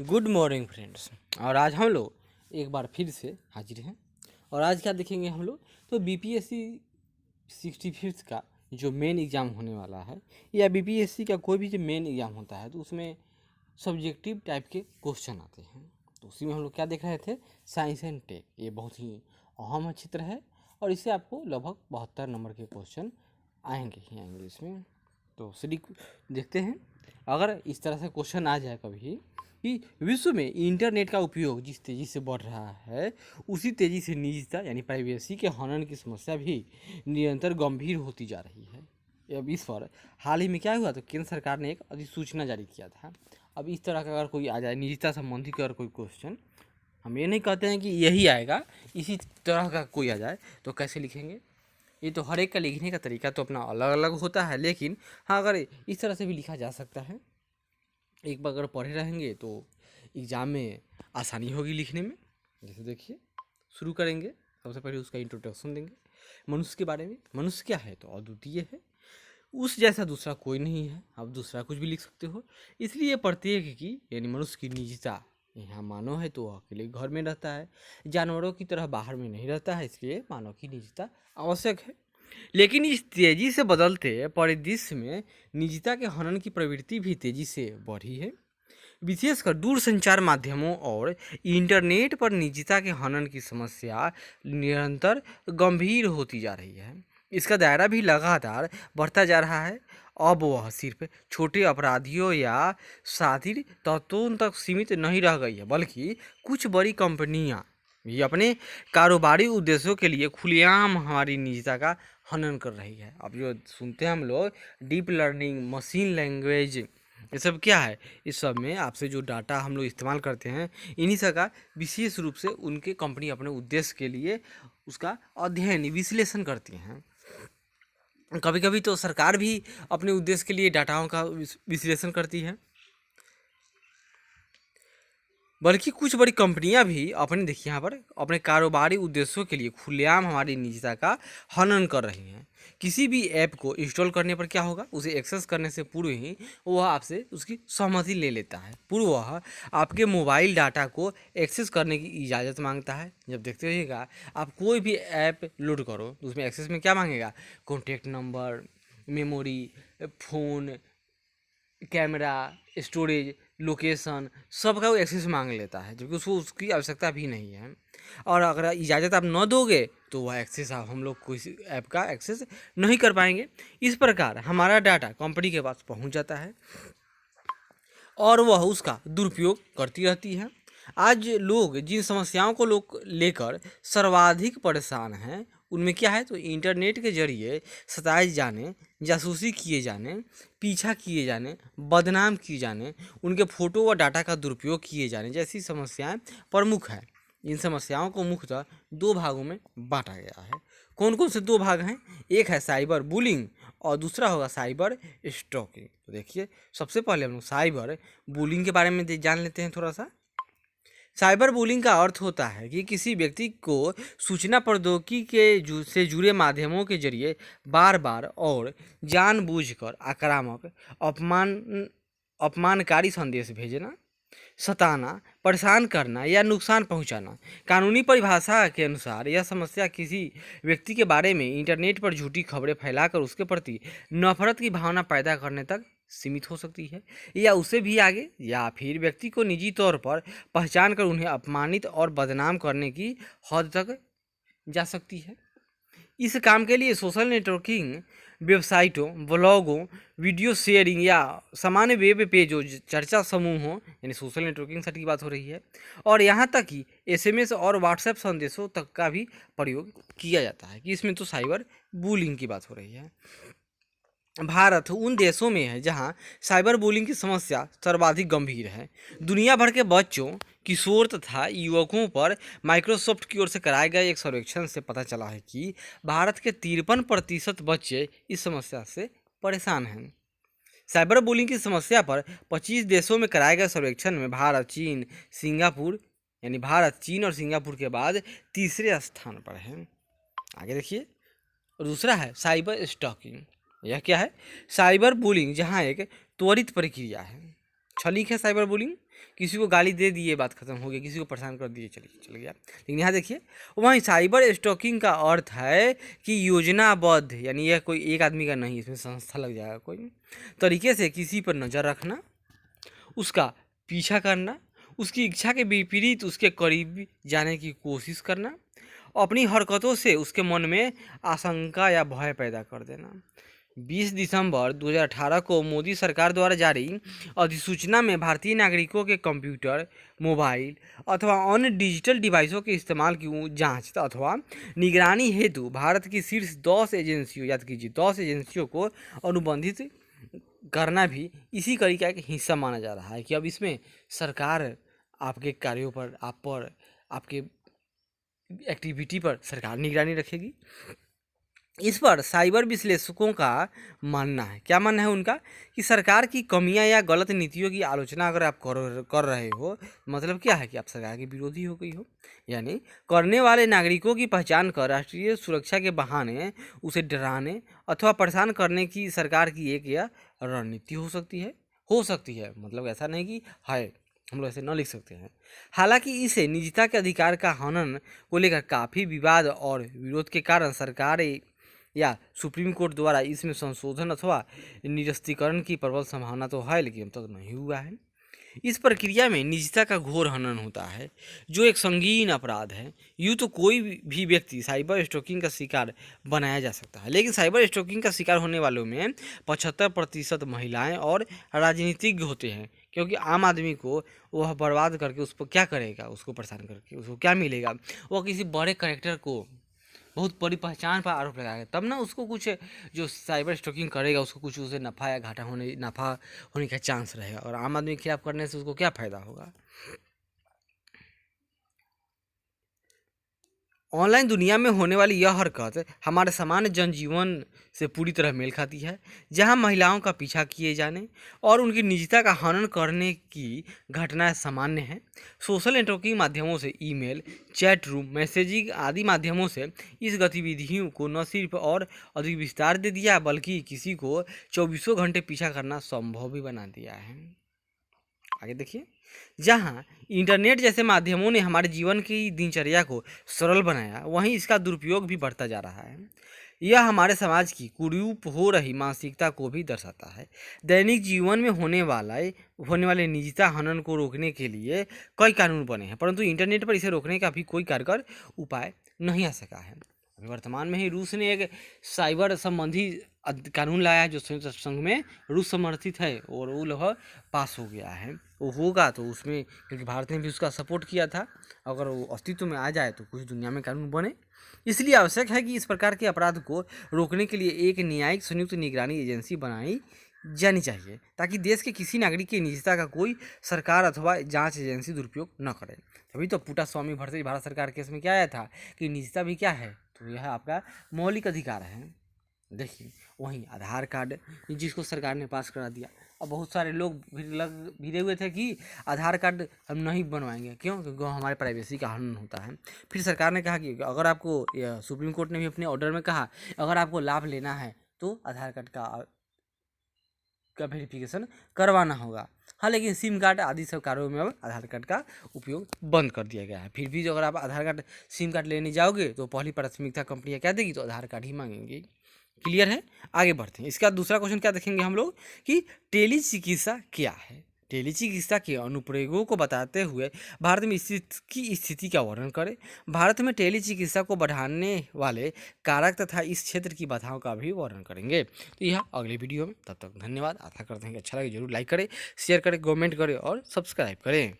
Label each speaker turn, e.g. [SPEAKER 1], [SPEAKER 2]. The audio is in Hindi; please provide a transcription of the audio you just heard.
[SPEAKER 1] Good morning friends. और आज हम लोग एक बार फिर से हाजिर हैं। और आज क्या देखेंगे हम लोग, तो बीपीएससी 65 का जो मेन एग्ज़ाम होने वाला है, या बीपीएससी का कोई भी जो मेन एग्ज़ाम होता है तो उसमें सब्जेक्टिव टाइप के क्वेश्चन आते हैं। तो उसी में हम लोग क्या देख रहे थे, साइंस एंड टेक। ये बहुत ही अहम क्षेत्र है और इससे आपको लगभग 72 नंबर के क्वेश्चन आएंगे ही आएंगे इसमें। तो सीधी देखते हैं। अगर इस तरह से क्वेश्चन आ जाए कभी कि विश्व में इंटरनेट का उपयोग जिस तेज़ी से बढ़ रहा है, उसी तेज़ी से निजता यानी प्राइवेसी के हनन की समस्या भी निरंतर गंभीर होती जा रही है। अब इस पर हाल ही में क्या हुआ, तो केंद्र सरकार ने एक अधिसूचना जारी किया था। अब इस तरह का अगर कोई आ जाए निजता संबंधी अगर कोई क्वेश्चन, हम ये नहीं कहते हैं कि यही आएगा, इसी तरह का कोई आ जाए तो कैसे लिखेंगे। ये तो हर एक का लिखने का तरीका तो अपना अलग अलग होता है, लेकिन हाँ, अगर इस तरह से भी लिखा जा सकता है। एक बार अगर पढ़े रहेंगे तो एग्ज़ाम में आसानी होगी लिखने में। जैसे देखिए, शुरू करेंगे। सबसे पहले उसका इंट्रोडक्शन देंगे मनुष्य के बारे में। मनुष्य क्या है, तो अद्वितीय है, उस जैसा दूसरा कोई नहीं है। आप दूसरा कुछ भी लिख सकते हो। इसलिए प्रत्येक की यानी मनुष्य की निजता, यहाँ मानव है तो अकेले घर में रहता है, जानवरों की तरह बाहर में नहीं रहता है, इसलिए मानव की निजता आवश्यक है। लेकिन इस तेजी से बदलते परिदृश्य में निजता के हनन की प्रवृत्ति भी तेजी से बढ़ी है। विशेषकर दूरसंचार माध्यमों और इंटरनेट पर निजता के हनन की समस्या निरंतर गंभीर होती जा रही है। इसका दायरा भी लगातार बढ़ता जा रहा है। अब वह सिर्फ छोटे अपराधियों या शातिर तत्वों तक सीमित नहीं रह गई है, बल्कि कुछ बड़ी कंपनियां भी अपने कारोबारी उद्देश्यों के लिए खुलेआम हमारी निजता का हनन कर रही है। अब जो सुनते हैं हम लोग डीप लर्निंग, मशीन लैंग्वेज, ये सब क्या है, इस सब में आपसे जो डाटा हम लोग इस्तेमाल करते हैं, इन्हीं सब का विशेष रूप से उनके कंपनी अपने उद्देश्य के लिए उसका अध्ययन विश्लेषण करती हैं। कभी कभी तो सरकार भी अपने उद्देश्य के लिए डाटाओं का विश्लेषण करती है। बल्कि कुछ बड़ी कंपनियां भी अपने, देखिए यहाँ पर, अपने कारोबारी उद्देश्यों के लिए खुलेआम हमारी निजता का हनन कर रही हैं। किसी भी ऐप को इंस्टॉल करने पर क्या होगा, उसे एक्सेस करने से पूर्व ही वह आपसे उसकी सहमति ले लेता है। पूर्व वह आपके मोबाइल डाटा को एक्सेस करने की इजाज़त मांगता है। जब देखते रहिएगा आप कोई भी ऐप लोड करो तो उसमें एक्सेस में क्या मांगेगा, contact number, memory, phone, camera, storage, location, सब का वो एक्सेस मांग लेता है, जबकि उसको उसकी आवश्यकता भी नहीं है। और अगर इजाज़त आप न दोगे तो वह एक्सेस हम लोग किसी ऐप का एक्सेस नहीं कर पाएंगे। इस प्रकार हमारा डाटा कंपनी के पास पहुंच जाता है और वह उसका दुरुपयोग करती रहती है। आज लोग जिन समस्याओं को लोग लेकर सर्वाधिक परेशान हैं, उनमें क्या है, तो इंटरनेट के जरिए सताए जाने, जासूसी किए जाने, पीछा किए जाने, बदनाम किए जाने, उनके फ़ोटो व डाटा का दुरुपयोग किए जाने जैसी समस्याएं प्रमुख हैं। इन समस्याओं को मुख्यतः दो भागों में बांटा गया है। कौन कौन से दो भाग हैं, एक है साइबर बुलिंग और दूसरा होगा साइबर स्टॉकिंग। तो देखिए, सबसे पहले हम लोग साइबर बुलिंग के बारे में जान लेते हैं थोड़ा सा। साइबर बुलिंग का अर्थ होता है कि किसी व्यक्ति को सूचना प्रौद्योगिकी के से जुड़े माध्यमों के जरिए बार बार और जानबूझकर आक्रामक, अपमानकारी संदेश भेजना, सताना, परेशान करना या नुकसान पहुंचाना। कानूनी परिभाषा के अनुसार यह समस्या किसी व्यक्ति के बारे में इंटरनेट पर झूठी खबरें फैलाकर उसके प्रति नफरत की भावना पैदा करने तक सीमित हो सकती है, या उससे भी आगे, या फिर व्यक्ति को निजी तौर पर पहचान कर उन्हें अपमानित और बदनाम करने की हद तक जा सकती है। इस काम के लिए सोशल नेटवर्किंग वेबसाइटों, ब्लॉगों, वीडियो शेयरिंग या सामान्य वेब पेजों, चर्चा समूहों, यानी सोशल नेटवर्किंग साइट की बात हो रही है, और यहाँ तक कि एसएमएस और व्हाट्सएप संदेशों तक का भी प्रयोग किया जाता है, कि इसमें तो साइबर बुलिंग की बात हो रही है। भारत उन देशों में है जहां साइबर बुलिंग की समस्या सर्वाधिक गंभीर है। दुनिया भर के बच्चों, किशोर तथा युवकों पर माइक्रोसॉफ्ट की ओर से कराए गए एक सर्वेक्षण से पता चला है कि भारत के 53% बच्चे इस समस्या से परेशान हैं। साइबर बुलिंग की समस्या पर 25 देशों में कराए गए सर्वेक्षण में भारत, चीन, सिंगापुर, यानी भारत, चीन और सिंगापुर के बाद तीसरे स्थान पर है। आगे देखिए, दूसरा है साइबर स्टॉकिंग। यह क्या है, साइबर बुलिंग जहां एक त्वरित प्रक्रिया है, छलीक है साइबर बुलिंग, किसी को गाली दे दिए, बात खत्म हो गई, किसी को परेशान कर दिए, चलिए चल गया। लेकिन यहाँ देखिए, वहीं साइबर स्टॉकिंग का अर्थ है कि योजनाबद्ध, यानी यह कोई एक आदमी का नहीं, इसमें संस्था लग जाएगा, कोई तरीके से किसी पर नज़र रखना, उसका पीछा करना, उसकी इच्छा के विपरीत उसके करीब जाने की कोशिश करना, अपनी हरकतों से उसके मन में आशंका या भय पैदा कर देना। 20 दिसंबर 2018 को मोदी सरकार द्वारा जारी अधिसूचना में भारतीय नागरिकों के कंप्यूटर, मोबाइल अथवा अन्य डिजिटल डिवाइसों के इस्तेमाल की जांच अथवा निगरानी हेतु भारत की शीर्ष 10 एजेंसियों, याद कीजिए 10 एजेंसियों को अनुबंधित करना भी इसी कड़ी का एक हिस्सा माना जा रहा है कि अब इसमें सरकार आपके कार्यों पर, आप पर, आपके एक्टिविटी पर सरकार निगरानी रखेगी। इस पर साइबर विश्लेषकों का मानना है, क्या मानना है उनका, कि सरकार की कमियां या गलत नीतियों की आलोचना अगर आप कर रहे हो, मतलब क्या है कि आप सरकार के विरोधी हो गई हो, यानी करने वाले नागरिकों की पहचान कर राष्ट्रीय सुरक्षा के बहाने उसे डराने अथवा परेशान करने की सरकार की एक या रणनीति हो सकती है, मतलब ऐसा नहीं कि है, हम लोग ऐसे न लिख सकते हैं। हालांकि इसे निजता के अधिकार का हनन को लेकर काफ़ी विवाद और विरोध के कारण सरकार या सुप्रीम कोर्ट द्वारा इसमें संशोधन अथवा निरस्तीकरण की प्रबल संभावना तो है, लेकिन अब तक नहीं हुआ है। इस प्रक्रिया में निजता का घोर हनन होता है, जो एक संगीन अपराध है। यूँ तो कोई भी व्यक्ति साइबर स्टॉकिंग का शिकार बनाया जा सकता है, लेकिन साइबर स्टॉकिंग का शिकार होने वालों में 75% महिलाएं और राजनीतिज्ञ होते हैं, क्योंकि आम आदमी को वह बर्बाद करके उस पर क्या करेगा, उसको परेशान करके उसको क्या मिलेगा, वह किसी बड़े करेक्टर को बहुत बड़ी पहचान पर आरोप लगाएगा, तब ना उसको कुछ, जो साइबर स्टॉकिंग करेगा उसको कुछ उसे नफ़ा होने का चांस रहेगा, और आम आदमी के खिलाफ करने से उसको क्या फ़ायदा होगा। ऑनलाइन दुनिया में होने वाली यह हरकत हमारे सामान्य जनजीवन से पूरी तरह मेल खाती है, जहां महिलाओं का पीछा किए जाने और उनकी निजता का हनन करने की घटनाएं सामान्य हैं। सोशल नेटवर्किंग माध्यमों से, ईमेल, चैट रूम, मैसेजिंग आदि माध्यमों से इस गतिविधियों को न सिर्फ और अधिक विस्तार दे दिया, बल्कि किसी को चौबीसों घंटे पीछा करना संभव भी बना दिया है। आगे देखिए, जहाँ इंटरनेट जैसे माध्यमों ने हमारे जीवन की दिनचर्या को सरल बनाया, वहीं इसका दुरुपयोग भी बढ़ता जा रहा है। यह हमारे समाज की कुरूप हो रही मानसिकता को भी दर्शाता है। दैनिक जीवन में होने वाले निजता हनन को रोकने के लिए कई कानून बने हैं, परंतु इंटरनेट पर इसे रोकने का भी कोई कारगर उपाय नहीं आ सका है। अभी वर्तमान में ही रूस ने एक साइबर संबंधी कानून लाया है, जो संयुक्त राष्ट्र संघ में रूस समर्थित है, और वो लगभग पास हो गया है। वो होगा तो उसमें, क्योंकि भारत ने भी उसका सपोर्ट किया था, अगर वो अस्तित्व में आ जाए तो कुछ दुनिया में कानून बने। इसलिए आवश्यक है कि इस प्रकार के अपराध को रोकने के लिए एक न्यायिक संयुक्त निगरानी एजेंसी बनाई जानी चाहिए, ताकि देश के किसी नागरिक की निजता का कोई सरकार अथवा जांच एजेंसी दुरुपयोग न करे। तभी तो पुट्टास्वामी भरतरी भारत सरकार केस में क्या आया था कि निजता भी क्या है, तो यह आपका मौलिक अधिकार है। देखिए, वहीं आधार कार्ड जिसको सरकार ने पास करा दिया, अब बहुत सारे लोग भिड़े हुए थे कि आधार कार्ड हम नहीं बनवाएंगे, क्यों, क्योंकि हमारे प्राइवेसी का हनन होता है। फिर सरकार ने कहा कि अगर आपको, सुप्रीम कोर्ट ने भी अपने ऑर्डर में कहा, अगर आपको लाभ लेना है तो आधार कार्ड का वेरिफिकेशन करवाना होगा। हाँ, लेकिन सिम कार्ड आदि सब कार्यों में अब आधार कार्ड का उपयोग बंद कर दिया गया है। फिर भी अगर आप आधार कार्ड, सिम कार्ड लेने जाओगे तो पहली प्राथमिकता कंपनियां क्या देगी, तो आधार कार्ड ही मांगेंगी। क्लियर है, आगे बढ़ते हैं। इसका दूसरा क्वेश्चन क्या देखेंगे हम लोग कि टेली चिकित्सा क्या है। टेली चिकित्सा के अनुप्रयोगों को बताते हुए भारत में स्थिति का वर्णन करें। भारत में टेली चिकित्सा को बढ़ाने वाले कारक तथा इस क्षेत्र की बाधाओं का भी वर्णन करेंगे। तो यह अगले वीडियो में, तब तक धन्यवाद। आशा करते हैं कि अच्छा लगे, जरूर लाइक करें, शेयर करें, कमेंट करें और सब्सक्राइब करें।